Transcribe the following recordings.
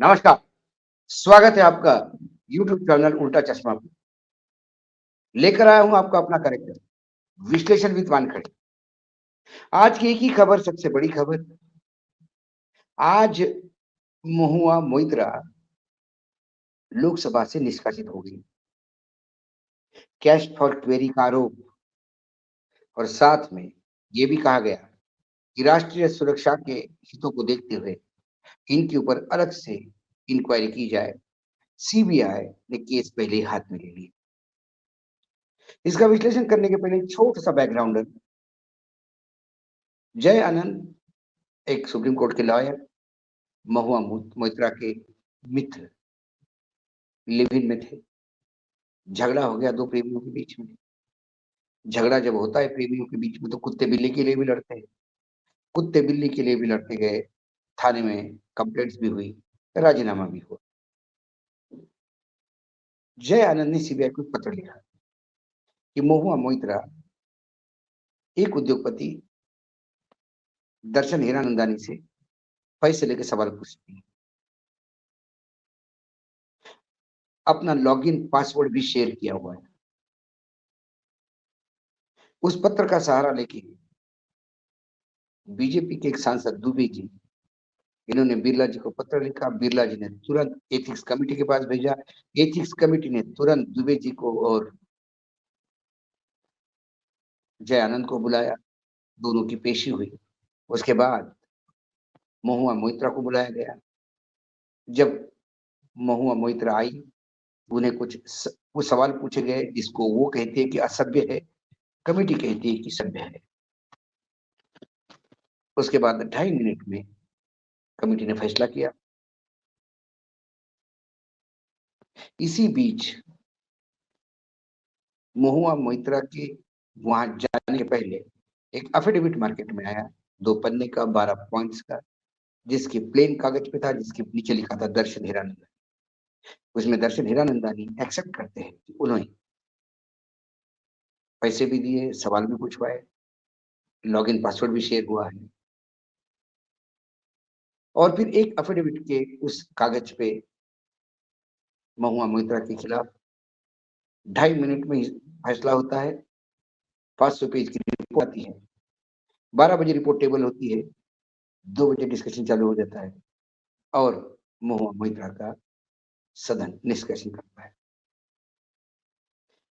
नमस्कार, स्वागत है आपका यूट्यूब चैनल उल्टा चश्मा पे। लेकर आया हूँ आपका अपना कैरेक्टर, विश्लेषण विद वानखड़े। आज की एक ही खबर, सबसे बड़ी खबर। आज महुआ मोइत्रा लोकसभा से निष्कासित हो गई। कैश फॉर क्वेरी का आरोप और साथ में ये भी कहा गया कि राष्ट्रीय सुरक्षा के हितों को देखते हुए इनके ऊपर अलग से इंक्वायरी की जाए। सीबीआई ने केस पहले ही हाथ में ले लिया। इसका विश्लेषण करने के पहले एक छोटा-सा बैकग्राउंड है। जय आनंद एक सुप्रीम कोर्ट के लॉयर, महुआ मोइत्रा के मित्र लिव इन में थे। झगड़ा हो गया 2 प्रेमियों के बीच में। झगड़ा जब होता है प्रेमियों के बीच में तो कुत्ते बिल्ली के लिए भी लड़ते हैं। कुत्ते बिल्ली के लिए भी लड़ते गए, थाने में कंप्लेंट्स भी हुई, राजीनामा भी हुआ। जय आनंद ने सीबीआई को एक पत्र लिखा कि महुआ मोइत्रा एक उद्योगपति दर्शन हीरानंदानी से पैसे लेके सवाल पूछती है। अपना लॉगिन पासवर्ड भी शेयर किया हुआ है। उस पत्र का सहारा लेके बीजेपी के एक सांसद दुबे जी, इन्होंने बिरला जी को पत्र लिखा। बिरला जी ने तुरंत एथिक्स कमेटी के पास भेजा। एथिक्स कमेटी ने तुरंत दुबे जी को और जय आनंद को बुलाया। दोनों की पेशी हुई। उसके बाद महुआ मोइत्रा को बुलाया गया। जब महुआ मोइत्रा आई, उन्हें कुछ सवाल पूछे गए जिसको वो कहती है कि असभ्य है, कमेटी कहती है कि सभ्य है। उसके बाद 2.5 मिनट में कमेटी ने फैसला किया। इसी बीच महुआ मोइत्रा के वहां जाने के पहले एक एफिडेविट मार्केट में आया, 2 पन्ने का, 12 पॉइंट्स का, जिसके प्लेन कागज पे था, जिसके नीचे लिखा था दर्शन हीरानंदानी। उसमें दर्शन हीरानंदानी एक्सेप्ट करते हैं कि उन्होंने पैसे भी दिए, सवाल भी पूछवाए, लॉगिन पासवर्ड भी शेयर हुआ है। और फिर एक एफिडेविट के उस कागज पे महुआ मोइत्रा के खिलाफ 2.5 मिनट में फैसला होता है। 500 पेज की रिपोर्ट आती है। 12 बजे रिपोर्ट टेबल होती है। 2 बजे डिस्कशन चालू हो जाता है और महुआ मोइत्रा का सदन निष्कर्षण करता है।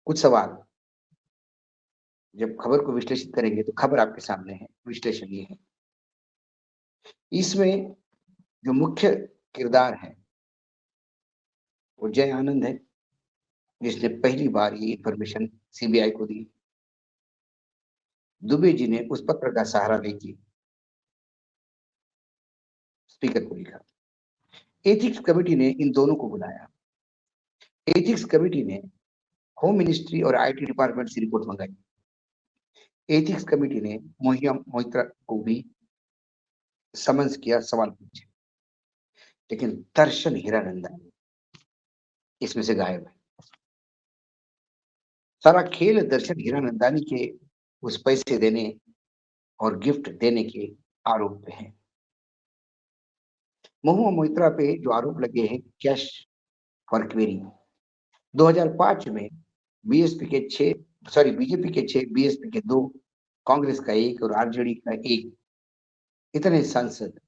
कुछ सवाल, जब खबर को विश्लेषित करेंगे तो खबर आपके सामने है, विश्लेषण ये है। इसमें जो मुख्य किरदार है वो जय आनंद है, जिसने पहली बार ये इंफॉर्मेशन सीबीआई को दी। दुबे जी ने उस पत्र का सहारा लेके स्पीकर को लिखा। एथिक्स कमेटी ने इन दोनों को बुलाया। एथिक्स कमेटी ने होम मिनिस्ट्री और आईटी डिपार्टमेंट से रिपोर्ट मंगाई। एथिक्स कमेटी ने महुआ मोइत्रा को भी समन्स किया, सवाल पूछे, लेकिन दर्शन हीरानंदानी इसमें से गायब है। सारा खेल दर्शन हीरानंदानी के उस पैसे देने और गिफ्ट देने के आरोप पे है। महुआ मोइत्रा पे जो आरोप लगे हैं कैश फॉर क्वेरी, 2005 में बीजेपी के 6, बीएसपी के 2, कांग्रेस का 1 और आरजेडी का 1, इतने सांसद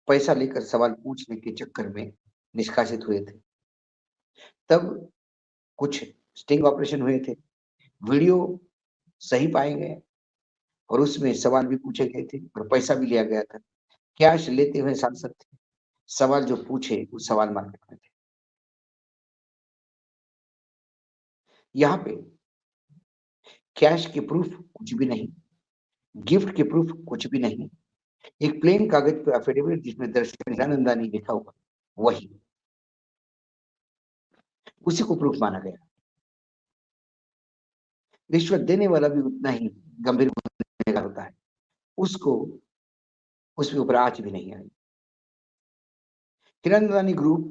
पैसा लेकर सवाल पूछने के चक्कर में निष्कासित हुए थे। तब कुछ स्टिंग ऑपरेशन हुए थे, वीडियो सही पाए गए और उसमें सवाल भी पूछे गए थे और पैसा भी लिया गया था। कैश लेते हुए सांसद थे, सवाल जो पूछे वो सवाल मार्केट में थे। यहाँ पे कैश के प्रूफ कुछ भी नहीं, गिफ्ट के प्रूफ कुछ भी नहीं। एक प्लेन कागज पे एफिडेविट जिसमें दर्शन हीरानंदानी लिखा हुआ, वही उसी को प्रूफ माना गया। रिश्वत देने वाला भी उतना ही गंभीर गुनहगार होता है, उसको उसके ऊपर आंच भी नहीं आई। हीरानंदानी ग्रुप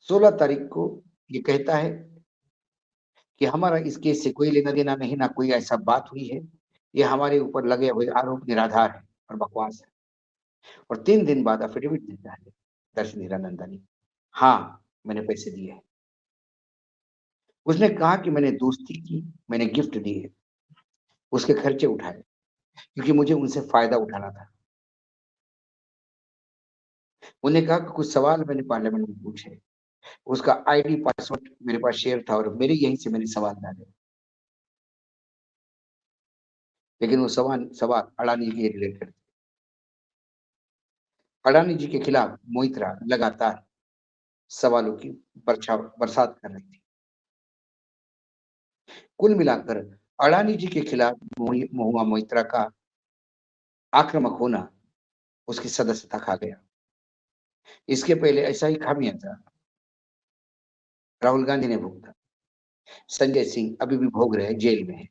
16 तारीख को ये कहता है कि हमारा इस केस से कोई लेना देना नहीं, ना कोई ऐसा बात हुई है, ये हमारे ऊपर लगे हुए आरोप निराधार है और बकवास है। और 3 दिन बाद एफिडेविट देता है दर्शन हीरानंदानी। हाँ, मैंने पैसे दिए हैं। उसने कहा कि मैंने दोस्ती की, मैंने गिफ्ट दिए, उसके खर्चे उठाए, क्योंकि मुझे उनसे फ़ायदा उठाना था। उन्होंने कहा कि कुछ सवाल मैंने पार्लियामेंट में पूछे, उसका आईडी पासवर्ड मेरे पास शेयर था और मेरे यहीं से मैंने सवाल डाले। लेकिन वो सवाल सवाल अडानी के रिलेटेड थे। अडानी जी के खिलाफ मोइत्रा लगातार सवालों की बरसात कर रही थी। कुल मिलाकर अडानी जी के खिलाफ महुआ मोइत्रा का आक्रामक होना उसकी सदस्यता खा गया। इसके पहले ऐसा ही खामियाजा राहुल गांधी ने भुगता। संजय सिंह अभी भी भोग रहे हैं, जेल में है।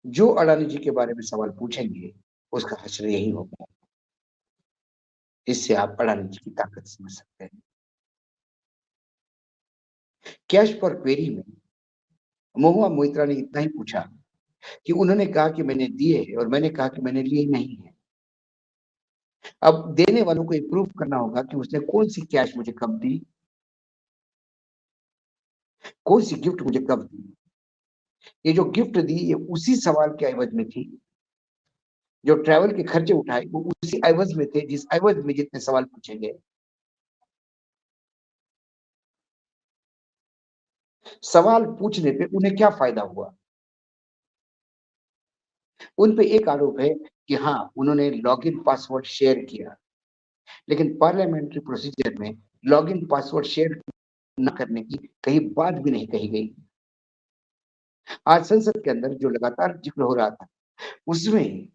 जो अडानी जी के बारे में सवाल पूछेंगे, उसका हश्र यही होगा। इससे आप अडानी जी की ताकत समझ सकते हैं। कैश फॉर क्वेरी में महुआ मोइत्रा ने इतना ही पूछा कि उन्होंने कहा कि मैंने दिए हैं और मैंने कहा कि मैंने लिए नहीं है। अब देने वालों को ये प्रूव करना होगा कि उसने कौन सी कैश मुझे कब दी, कौन सी गिफ्ट मुझे कब दी। ये जो गिफ्ट दी ये उसी सवाल के एवज में थी। जो ट्रैवल के खर्चे उठाए वो उसी एवज में थे जिस एवज में जितने सवाल पूछे गए। सवाल पूछने पे उन्हें क्या फायदा हुआ? उन पे एक आरोप है कि हाँ, उन्होंने लॉगिन पासवर्ड शेयर किया, लेकिन पार्लियामेंट्री प्रोसीजर में लॉगिन पासवर्ड शेयर न करने की कहीं बात भी नहीं कही गई। आज संसद के अंदर जो लगातार जिक्र हो रहा था, उसमें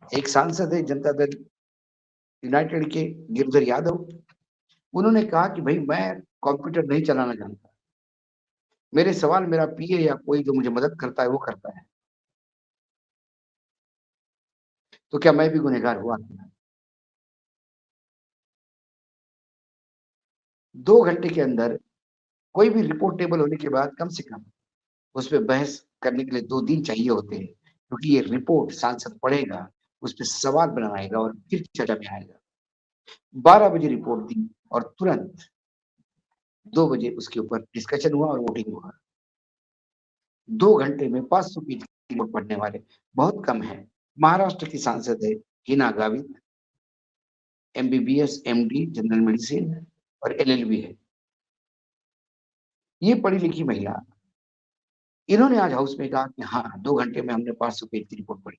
एक सांसद है जनता दल यूनाइटेड के गिरधर यादव। उन्होंने कहा कि भाई मैं कंप्यूटर नहीं चलाना जानता, मेरे सवाल मेरा पीए या कोई जो मुझे मदद करता है वो करता है। तो क्या मैं भी गुनहगार हुआ? 2 घंटे के अंदर कोई भी रिपोर्ट टेबल होने के बाद कम से कम उस पे बहस करने के लिए 2 दिन चाहिए होते हैं, क्योंकि ये रिपोर्ट सांसद पढ़ेगा, उस पे सवाल बनाएगा और फिर चर्चा में आएगा। 12 बजे रिपोर्ट दी और तुरंत 2 बजे उसके ऊपर डिस्कशन हुआ और वोटिंग हुआ। 2 घंटे में 500 पेज की रिपोर्ट पढ़ने वाले बहुत कम है। महाराष्ट्र की सांसद है Hina Gavit, MBBS, MD, general medicine और एलएलबी है। ये पढ़ी लिखी महिला, इन्होंने आज हाउस में कहा कि हाँ, 2 घंटे में हमने 500 पेज की रिपोर्ट पढ़ी।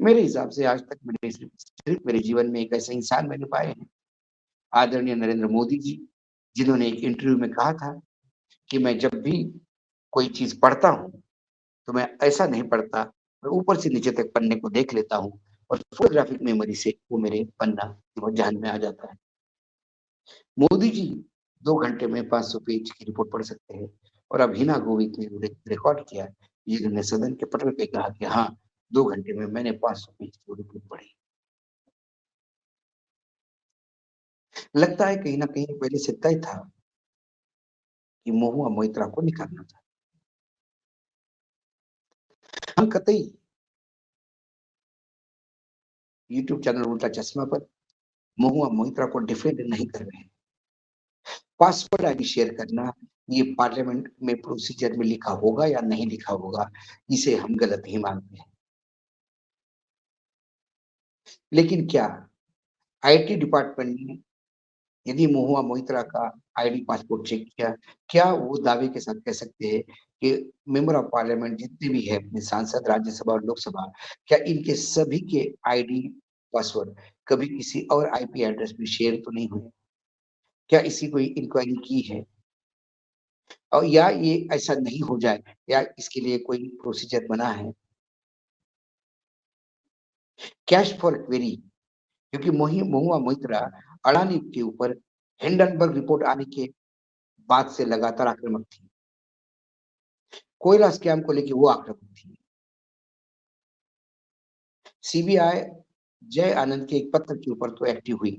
मेरे हिसाब से आज तक मैंने सिर्फ मेरे जीवन में एक ऐसे इंसान मैंने पाए हैं, आदरणीय नरेंद्र मोदी जी, जिन्होंने एक इंटरव्यू में कहा था कि मैं जब भी कोई चीज पढ़ता हूँ तो मैं ऐसा नहीं पढ़ता, मैं ऊपर से नीचे तक पन्ने को देख लेता हूँ और फोटोग्राफिक मेमोरी से वो मेरे पन्ना वो ध्यान में आ जाता है। मोदी जी 2 घंटे में 500 पेज की रिपोर्ट पढ़ सकते हैं और अब हिना गोविंद ने रिकॉर्ड किया, जिन्होंने सदन के पटल पे कहा कि हाँ, 2 घंटे में मैंने 500 पेज की रिपोर्ट पढ़ी। लगता है कहीं ना कहीं पहले से तय था कि महुआ मोइत्रा को निकालना था। हम कतई यूट्यूब चैनल उल्टा चश्मा पर महुआ मोइत्रा को डिफेंड नहीं कर रहे हैं। पासवर्ड आईडी शेयर करना ये पार्लियामेंट में प्रोसीजर में लिखा होगा या नहीं लिखा होगा, इसे हम गलत ही मानते हैं। लेकिन क्या आईटी डिपार्टमेंट ने यदि महुआ मोइत्रा का आईडी पासपोर्ट चेक किया, क्या वो दावे के साथ कह सकते हैं कि मेंबर ऑफ पार्लियामेंट जितने भी है अपने सांसद राज्यसभा और लोकसभा, क्या इनके सभी के आईडी पासवर्ड कभी किसी और आईपी एड्रेस में शेयर तो नहीं हुए? क्या इसी कोई इंक्वायरी की है? और या ये ऐसा नहीं हो जाए, या इसके लिए कोई प्रोसीजर बना है? कैश फॉर क्वेरी, क्योंकि महुआ मोइत्रा अडानी के ऊपर हिंडनबर्ग रिपोर्ट आने के बाद से लगातार आक्रामक थी। कोयला स्कैम को लेके वो आक्रामक थी। सीबीआई जय आनंद के एक पत्र के ऊपर तो एक्टिव हुई,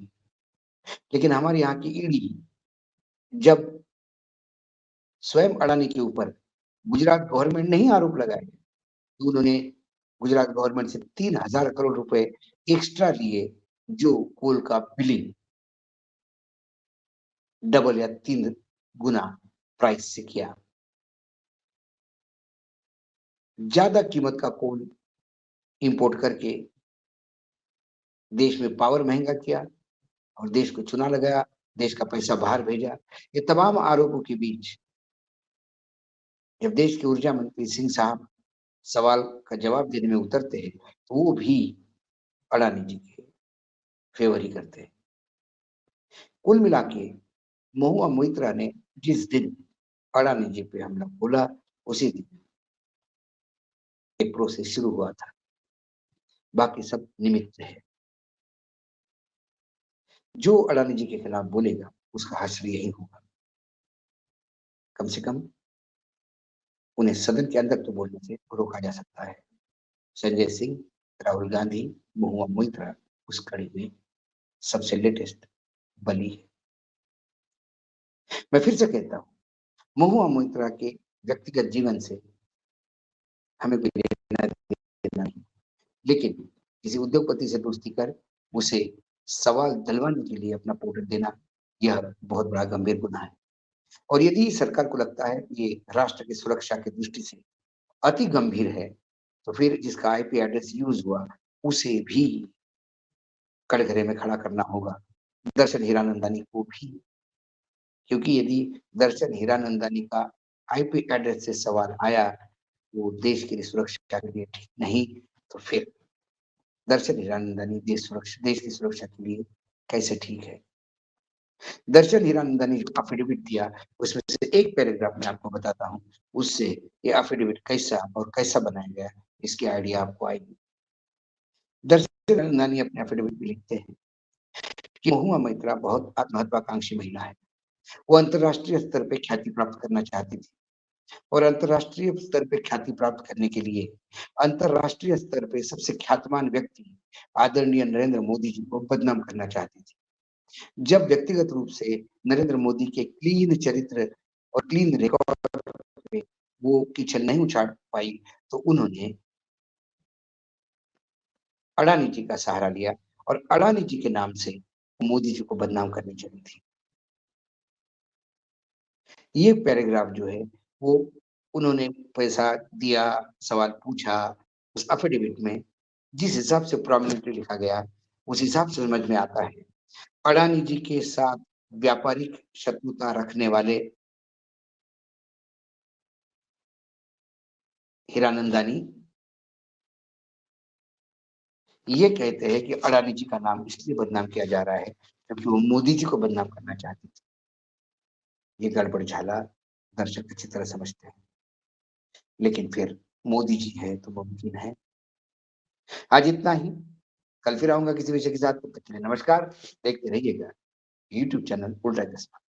लेकिन हमारे यहाँ की ईडी जब स्वयं अडानी के ऊपर गुजरात गवर्नमेंट ने ही आरोप लगाए, तो उन्होंने गुजरात गवर्नमेंट से 3,000 करोड़ रुपए एक्स्ट्रा लिए जो कोल का बिलिंग डबल या 3 गुना प्राइस से किया। ज्यादा कीमत का कोल इंपोर्ट करके देश में पावर महंगा किया और देश को चुना लगाया, देश का पैसा बाहर भेजा। ये तमाम आरोपों के बीच जब देश के ऊर्जा मंत्री सिंह साहब सवाल का जवाब देने में उतरते हैं, तो वो भी अडानी जी के फेवर ही करते हैं। कुल मिला के महुआ मोइत्रा ने जिस दिन अडानी जी पे हमला बोला, उसी दिन एक प्रोसेस शुरू हुआ था। बाकी सब निमित्त है। जो अडानी जी के खिलाफ बोलेगा, उसका हश्र यही होगा। कम से कम उन्हें सदन के अंदर तो बोलने से रोका जा सकता है। संजय सिंह, राहुल गांधी, महुआ मोइत्रा उस कड़ी में सबसे लेटेस्ट बली है। मैं फिर से कहता हूँ, महुआ मोइत्रा के व्यक्तिगत जीवन से हमें कोई लेना देना नहीं, लेकिन किसी उद्योगपति से दोस्ती कर उसे सवाल दिलवाने के लिए अपना पाउडर देना, यह बहुत बड़ा गंभीर गुनाह है। और यदि सरकार को लगता है ये राष्ट्र की सुरक्षा की दृष्टि से अति गंभीर है, तो फिर जिसका आईपी एड्रेस यूज हुआ उसे भी कटघरे में खड़ा करना होगा, दर्शन हीरानंदानी को भी। क्योंकि यदि दर्शन हीरानंदानी का आईपी एड्रेस से सवाल आया, वो देश की सुरक्षा के लिए ठीक नहीं, तो फिर दर्शन हीरानंदानी देश की सुरक्षा के लिए कैसे ठीक है? दर्शन हीरानंदानी जो एफिडेविट दिया, उसमें से एक पैराग्राफ मैं आपको बताता हूँ, उससे ये एफिडेविट कैसा और कैसा बनाया गया, इसकी आइडिया आपको आएगी। दर्शन हीरानंदानी अपने एफिडेविट में लिखते हैं कि महुआ मोइत्रा बहुत महत्वाकांक्षी महिला है। वो अंतरराष्ट्रीय स्तर पे ख्याति प्राप्त करना चाहती थी और अंतरराष्ट्रीय स्तर पे ख्याति प्राप्त करने के लिए अंतरराष्ट्रीय स्तर पे सबसे ख्यातमान व्यक्ति आदरणीय नरेंद्र मोदी जी को बदनाम करना चाहती थी। जब व्यक्तिगत रूप से नरेंद्र मोदी के क्लीन चरित्र और क्लीन रिकॉर्ड पे वो कीचड़ नहीं उछाल पाई, तो उन्होंने अडानी जी का सहारा लिया और अडानी जी के नाम से मोदी जी को बदनाम करनी चली थी। ये पैराग्राफ जो है वो उन्होंने पैसा दिया, सवाल पूछा, उस एफिडेविट में जिस हिसाब से प्रोमिनेंटली लिखा गया, उस हिसाब से समझ में आता है अडानी जी के साथ व्यापारिक शत्रुता रखने वाले हीरानंदानी ये कहते हैं कि अडानी जी का नाम इसलिए बदनाम किया जा रहा है क्योंकि वो मोदी जी को बदनाम करना चाहती थी। ये गड़बड़ झाला दर्शक अच्छी तरह समझते हैं, लेकिन फिर मोदी जी है तो मुमकिन है। आज इतना ही। कल फिर आऊंगा किसी विषय के साथ। तब तक के लिए नमस्कार। देखते रहिएगा यूट्यूब चैनल उल्टा चश्मा।